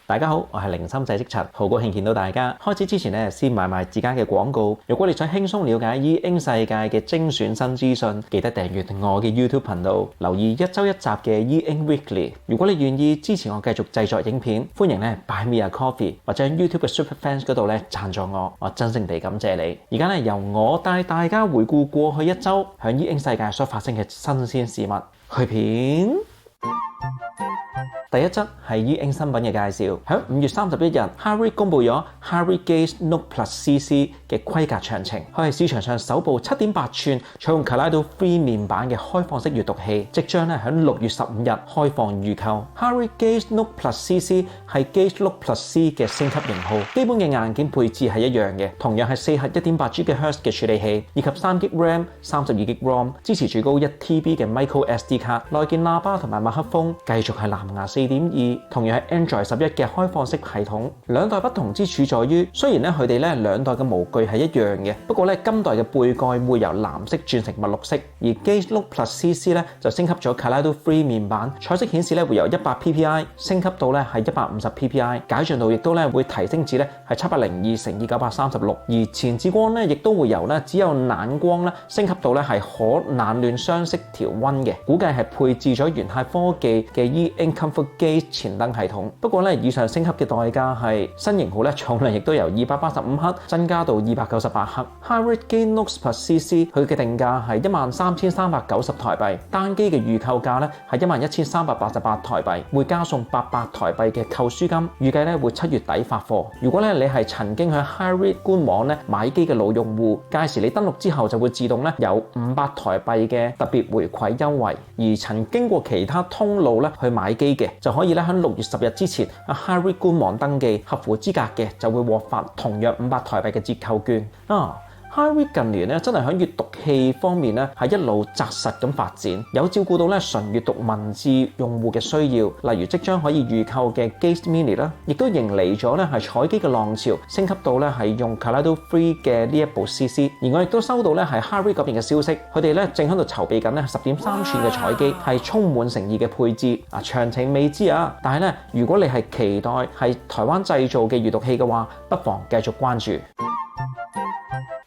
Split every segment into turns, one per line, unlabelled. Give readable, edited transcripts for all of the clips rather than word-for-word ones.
大家好，我係零心仔職陳，好高興見到大家。開始之前呢，先買埋自家嘅廣告。如果你想輕鬆了解 E Ink 世界嘅精選新資訊，記得訂閱我嘅 YouTube 頻道，留意一周一集嘅 E Ink Weekly。如果你願意支持我繼續製作影片，歡迎呢 Buy Me a Coffee 或者喺 YouTube 嘅 Super Fans 嗰度呢贊助我真誠地感謝你。而家呢，由我帶大家回顧過去一周響 E Ink 世界所發生嘅新鮮事物。去片。第一則係 E Ink 新品嘅介紹。喺5月31日 ，Harry 公佈咗 Harry Gaze Note Plus CC 嘅規格詳情。佢係市場上首部7.8吋採用 Kaleido Free 面板嘅開放式閱讀器，即將咧喺6月15日開放預購。Harry Gaze Note Plus CC 係 Gaze Note Plus C 嘅升級型號，基本嘅硬件配置係一樣嘅，同樣係4核 1.8 GHz 嘅處理器，以及3GB RAM、32GB ROM， 支持最高1TB 嘅 Micro SD 卡。內建喇叭同埋麥克風繼續係藍牙4.2，同樣係 Android 11嘅開放式系統。兩代不同之處在於，雖然佢哋兩代嘅模具係一樣嘅，不過今代嘅背蓋會由藍色轉成墨綠色，而 Gaze Note Plus CC 就升級咗 Kaleido Free 面板，彩色顯示會由100 PPI 升級到係150 PPI， 解像度亦都會提升至係702×936，而前置光亦都會由只有冷光升級到係可冷暖雙色調溫嘅，估計係配置咗元泰科技嘅 E Ink Comfort Gaze 前燈系統。不過以上升級嘅代價係新型號重量亦都由285克增加到298克。Harry Gaze Note Plus CC 佢嘅定價係13,390台幣，單機嘅預購價係11,388台幣，會加送800台幣嘅購書金，預計會7月底發貨。如果你係曾經喺 Harry 官網買機嘅老用戶，屆時你登錄之後就會自動有500台幣嘅特別回饋優惠，而曾經過其他通路去買機嘅就可以喺6月10日之前喺 Harry 官網登記，合乎資格嘅就會獲發同樣500台幣嘅折扣券。Harry 近年真係喺閱讀器方面係一路紮實咁發展，有照顧到純閱讀文字用戶嘅需要，例如即將可以預購嘅 Gaze Mini 亦都迎嚟咗係彩機嘅浪潮，升級到係用 Kaleido Free 嘅呢一部 CC。而我亦都收到係 Harry 嗰邊嘅消息，佢哋正喺度籌備緊10.3吋嘅彩機，係充滿誠意嘅配置。詳情未知但係如果你係期待係台灣製造嘅閱讀器嘅話，不妨繼續關注。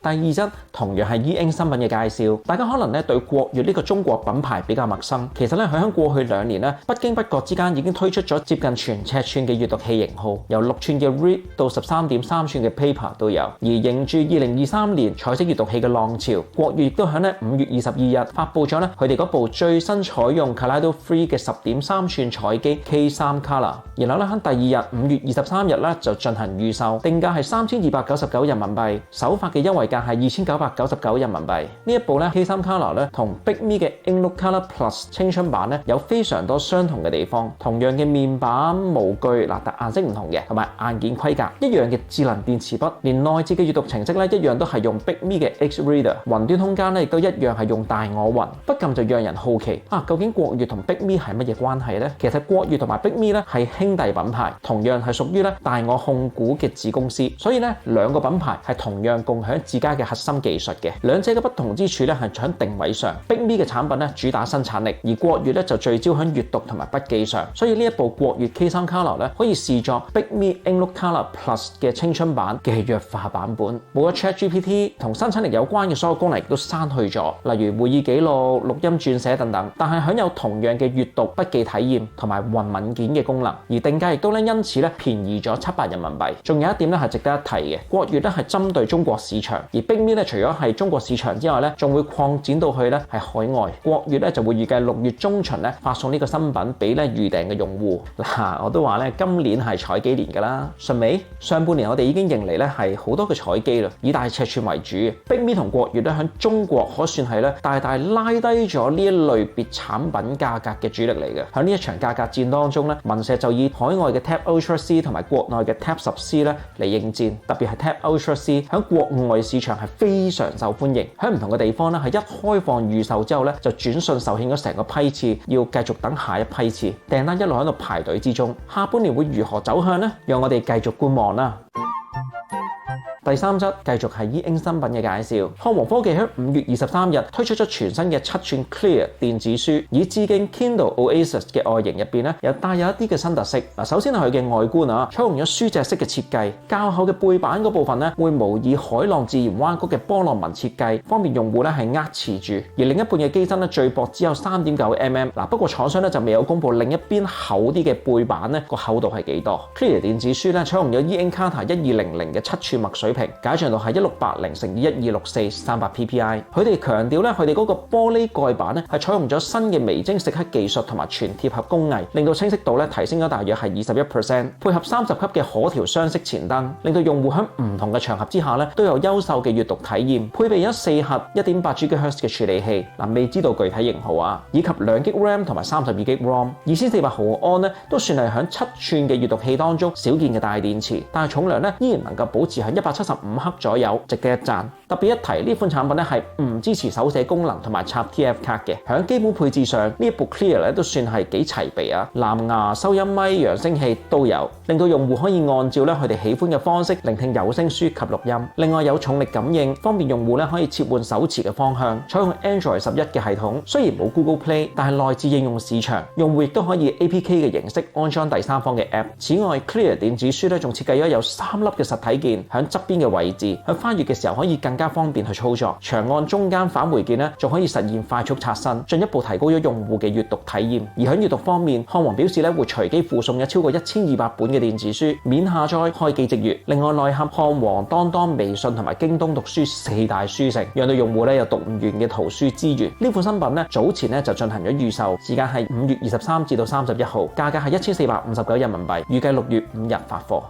第二則同樣係 E Ink 新品嘅介紹，大家可能對國閱呢個中國品牌比較陌生。其實佢喺過去2年不經不覺之間已經推出咗接近全尺寸嘅閱讀器型號，由6吋嘅 Read 到13.3吋嘅 Paper 都有。而迎住2023年彩色閱讀器嘅浪潮，國閱亦都喺5月22日發布咗佢哋嗰部最新採用 Kaleido Free 嘅10.3吋彩機 K3 Color。然後喺第二日5月23日就進行預售，定價係3299人民幣，首發嘅優惠價係2999人民幣。呢一部K3 Color同 Big Me 嘅 InkNote Color Plus 青春版有非常多相同嘅地方，同樣嘅面板模具但顏色唔同嘅，同埋硬件規格一樣嘅智能電池筆，連內置嘅閱讀程式一樣都係用 Big Me 嘅 X Reader， 雲端空間亦都一樣係用大我雲。不禁就讓人好奇究竟國閱同 Big Me 係乜嘢關係呢？其實國閱同埋 Big Me 係兄弟品牌，同樣係屬於大我控股嘅子公司，所以兩個品牌係同樣共享自家嘅核心技術嘅。兩者嘅不同之處係喺定位上。Big Me 嘅產品主打生產力，而國閱就聚焦喺閱讀同埋筆記上。所以呢一部國閱 K3 Color 可以視作 Big Me InkNote Color Plus 嘅青春版嘅弱化版本。冇咗 ChatGPT 同生產力有關嘅所有功能亦都刪去咗，例如會議記錄、錄音轉寫等等。但係享有同樣嘅閱讀筆記體驗同埋雲文件嘅功能，而定價亦都因此便宜咗700人民幣。仲有一點係值得一提嘅，國閱係針對中國市場，而 Big Me除咗係中國市場之外仲會擴展到去係海外。國閱就會預計6月中旬發送呢個新品俾預訂嘅用戶。我都話今年係彩機年㗎啦，順尾上半年我哋已經迎嚟係好多嘅彩機啦，以大尺寸為主。Big Me 同國閱喺中國可算係大大拉低咗呢一類別產品價格嘅主力嚟嘅。喺呢一場價格戰當中文石就以海外嘅 Tab Ultra C 同埋國內嘅 Tab 10C 嚟應戰，特別係 Tab Ultra C 喺國外市場係非常受歡迎，喺唔同嘅地方係一開放預售之後就轉瞬售罄咗成個批次，要繼續等下一批次，訂單一路喺度排隊之中。下半年會如何走向呢？讓我哋繼續觀望啦。第三則繼續係 E Ink 新品嘅介紹。漢皇科技喺5月23日推出咗全新嘅7寸 Clear 電子書，以致敬 Kindle Oasis 嘅外形入邊咧，又帶有一啲嘅新特色。首先係佢嘅外觀啊，採用咗書脊式嘅設計，較厚嘅背板嗰部分咧會模擬海浪自然彎曲嘅波浪紋設計，方便用戶咧係握持住。而另一半嘅機身咧最薄只有3.9mm，不過廠商咧就未有公布另一邊厚啲嘅背板咧個厚度係幾多。Clear 電子書咧採用咗 E Ink Kata 1200嘅7寸墨水屏，解像度係1680×1264 300 ppi。佢哋強調咧佢哋嗰個玻璃蓋板咧係採用咗新嘅微晶蝕刻技術同埋全貼合工藝，令到清晰度咧提升咗大約係21%，配合30級嘅可調雙色前燈，令到用戶喺唔同嘅場合之下咧都有優秀嘅閱讀體驗。配備咗4核 1.8GHz 嘅處理器，未知道具體型號啊，以及2GB RAM 同埋32GB ROM。2400毫安咧都算係喺7寸嘅閱讀器當中少見嘅大電池，但係重量咧依然能夠保持喺175克左右，值得一讚。特別一提，呢款產品咧係唔支持手寫功能同埋插 TF 卡嘅。喺基本配置上，呢一部 Clear 咧都算係幾齊備啊，藍牙收音咪、揚聲器都有，令到用戶可以按照咧佢哋喜歡嘅方式聆聽有聲書及錄音。另外有重力感應，方便用戶咧可以切換手持嘅方向。採用 Android 11嘅系統，雖然冇 Google Play， 但係內置應用市場，用戶亦都可以 APK 嘅形式安裝第三方嘅 App。此外 ，Clear 電子書咧仲設計咗有3粒嘅實體鍵喺側邊嘅位置，喺翻閱嘅時候可以更加方便去操作。長按中間返回鍵咧，仲可以實現快速刷新，進一步提高咗用戶嘅閱讀體驗。而喺閱讀方面，漢皇表示咧會隨機附送有超過1200本嘅電子書，免下載開機即閱。另外內含漢皇、當當、微信同埋京東讀書4大書城，讓到用戶咧有讀唔完嘅圖書資源。呢款新品咧早前咧就進行咗預售，時間係5月23至到31號，價格係1459人民幣，預計6月5日發貨。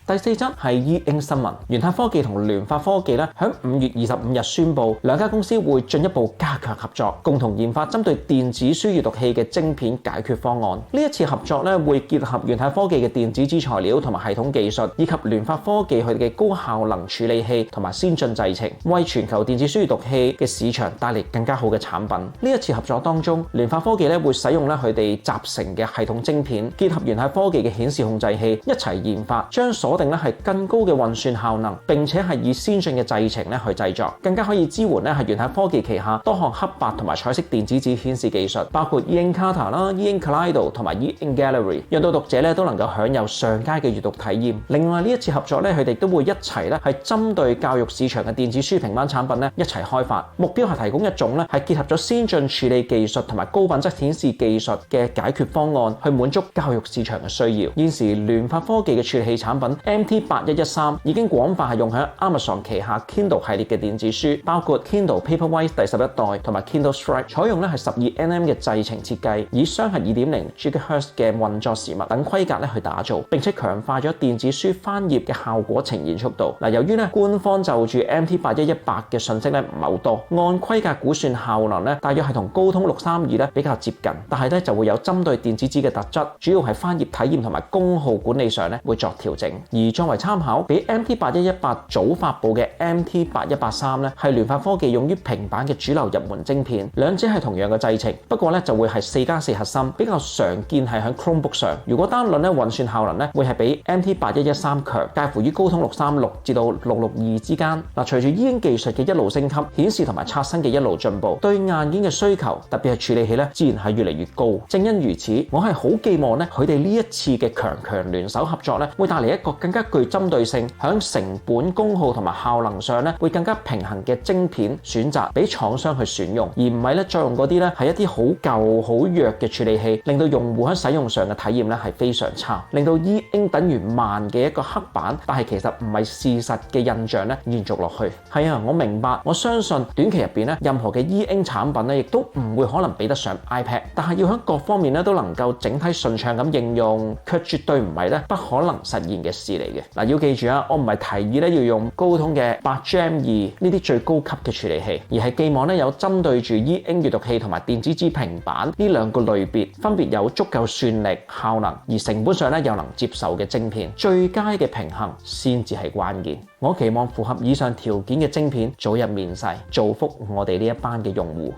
第四則係 E Ink 新聞，元泰科技同聯發科技咧喺5月25日宣布，兩家公司會進一步加強合作，共同研發針對電子書閱讀器嘅晶片解決方案。呢一次合作咧會結合元泰科技嘅電子紙材料同埋系統技術，以及聯發科技佢哋嘅高效能處理器同埋先進製程，為全球電子書閱讀器嘅市場帶嚟更加好嘅產品。呢一次合作當中，聯發科技咧會使用咧佢哋集成嘅系統晶片，結合元泰科技嘅顯示控制器一齊研發，將鎖定咧係更高嘅運算效能，並且係以先進嘅製程咧去製作，更加可以支援咧係元泰科技旗下多項黑白同埋彩色電子紙顯示技術，包括 E Ink Kata 啦、E Ink Kaleido 同埋 E Ink Gallery， 讓到讀者咧都能夠享有上佳嘅閱讀體驗。另外呢一次合作咧，佢哋都會一齊咧係針對教育市場嘅電子書平板產品咧一齊開發，目標係提供一種咧係結合咗先進處理技術同埋高品質顯示技術嘅解決方案，去滿足教育市場嘅需要。現時聯發科技嘅處理器產品 MT8113 已經廣泛係用喺 Amazon 旗下 Kindle 系列嘅電子書，包括 Kindle Paperwhite 第11代同埋 Kindle Strike， 採用咧係12nm 嘅製程設計，以雙核 2.0GHz 嘅運作時脈等規格咧去打造，並且強化咗電子書翻頁嘅效果呈現速度。由於咧官方就住 MT8118嘅信息咧唔係好多，按規格估算效能咧大約係同高通632咧比較接近，但係咧就會有針對電子紙嘅特質，主要係翻頁體驗同埋功耗管理上咧會作調整。而作為參考，比 MT8118 早發布嘅 MT8183 咧係聯發科技用於平板嘅主流入門晶片，兩者係同樣嘅製程，不過咧就會係4+4核心，比較常見係喺 Chromebook 上。如果單論咧運算效能咧會係比 MT8113 強，介乎於高通636至到662之間。隨住 E Ink 技術嘅一路升級，顯示同埋刷新嘅一路進步，對硬件嘅需求，特別係處理器咧，自然係越嚟越高。正因如此，我係好寄望咧佢哋呢一次嘅強聯手合作咧，會帶嚟一個更加具針對性，響成本、功耗同埋效能上咧，會更加平衡嘅晶片選擇俾廠商去選用，而唔係咧再用嗰啲咧係一啲好舊好弱嘅處理器，令到用戶喺使用上嘅體驗咧係非常差，令到 E Ink 等於慢嘅一個黑板，但係其實唔係事實嘅印象咧延續落去。係啊，我明白，我相信短期入邊咧，任何嘅 E Ink 產品咧，亦都唔會可能比得上 iPad， 但係要喺各方面咧都能夠整體順暢咁應用，卻絕對唔係咧不可能實現嘅事嚟嘅。要記住啊，我唔係提議咧要用高通嘅8Gen2呢啲最高級嘅處理器，而係寄望咧有針對住 E Ink 閱讀器同埋電子紙平板呢兩個類別，分別有足夠算力、效能，而成本上咧又能接受嘅晶片，最佳嘅平衡先至係關鍵。我期望符合以上條件嘅晶片早日面世，造福我哋呢一班嘅用戶。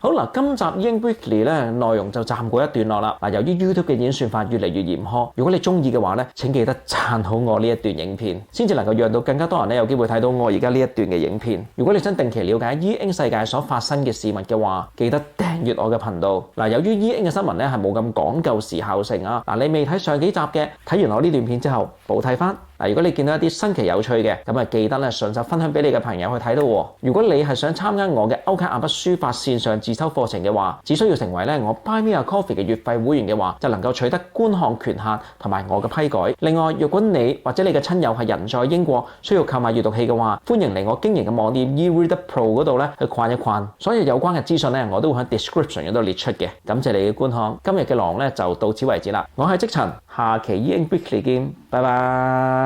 好嗱，今集 E Ink Weekly 咧內容就暫告一段落啦。嗱，由於 YouTube 嘅演算法越嚟越嚴苛，如果你中意嘅話咧，請記得讚好我呢一段影片，先至能夠讓到更加多人咧有機會睇到我而家呢一段嘅影片。如果你想定期了解 E Ink 世界所發生嘅事物嘅話，記得訂閱我嘅頻道。嗱，由於 E Ink 嘅新聞咧係冇咁講究時效性啊，嗱，你未睇上幾集嘅，睇完我呢段片之後補睇翻。嗱，如果你見到一啲新奇有趣嘅，咁啊記得咧順手分享俾你嘅朋友去睇到喎。如果你係想參加我嘅歐卡亞筆書法線上自修課程嘅話，只需要成為咧我 Buy Me a Coffee 嘅月費會員嘅話，就能夠取得觀看權限同埋我嘅批改。另外，若果你或者你嘅親友係人在英國，需要購買閱讀器嘅話，歡迎嚟我經營嘅網店 eReader Pro 嗰度咧去逛一逛。所有有關嘅資訊咧，我都會喺 description 嗰度列出嘅。感謝你嘅觀看，今日嘅內容咧就到此為止啦。我係積塵，下期 E Ink Weekly 見，拜拜。